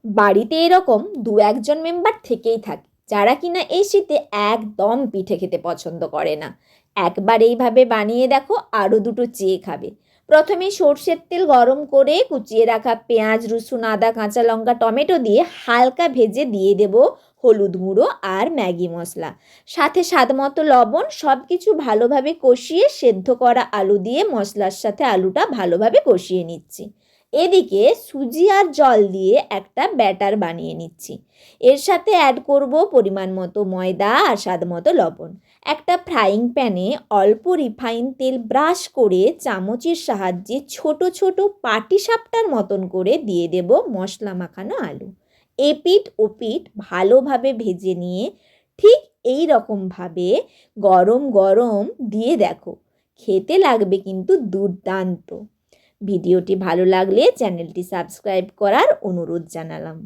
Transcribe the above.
বাড়িতে এরকম দু একজন মেম্বার থেকেই থাকে যারা কিনা এই শীতে একদম পিঠে খেতে পছন্দ করে না। একবার এইভাবে বানিয়ে দেখো, আরও দুটো চেয়ে খাবে। প্রথমে সর্ষের তেল গরম করে কুচিয়ে রাখা পেঁয়াজ, রসুন, আদা, কাঁচা লঙ্কা, টমেটো দিয়ে হালকা ভেজে দিয়ে দেব হলুদ গুঁড়ো আর ম্যাগি মশলা, সাথে স্বাদ মতো লবণ। সব কিছু ভালোভাবে কষিয়ে সেদ্ধ করা আলু দিয়ে মশলার সাথে আলুটা ভালোভাবে কষিয়ে নিচ্ছি। এদিকে সুজি আর জল দিয়ে একটা ব্যাটার বানিয়ে নিচ্ছি। এর সাথে অ্যাড করব পরিমাণ মতো ময়দা আর স্বাদ মতো লবণ। একটা ফ্রাইং প্যানে অল্প রিফাইন তেল ব্রাশ করে চামচের সাহায্যে ছোট ছোট পাটিসাপটার মতন করে দিয়ে দেব মশলা মাখানো আলু। এপিঠ ওপিঠ ভালোভাবে ভেজে নিয়ে ঠিক এই রকমভাবে গরম গরম দিয়ে দেখো, খেতে লাগবে কিন্তু দুর্দান্ত। ভিডিওটি ভালো লাগলে চ্যানেলটি সাবস্ক্রাইব করার অনুরোধ জানালাম।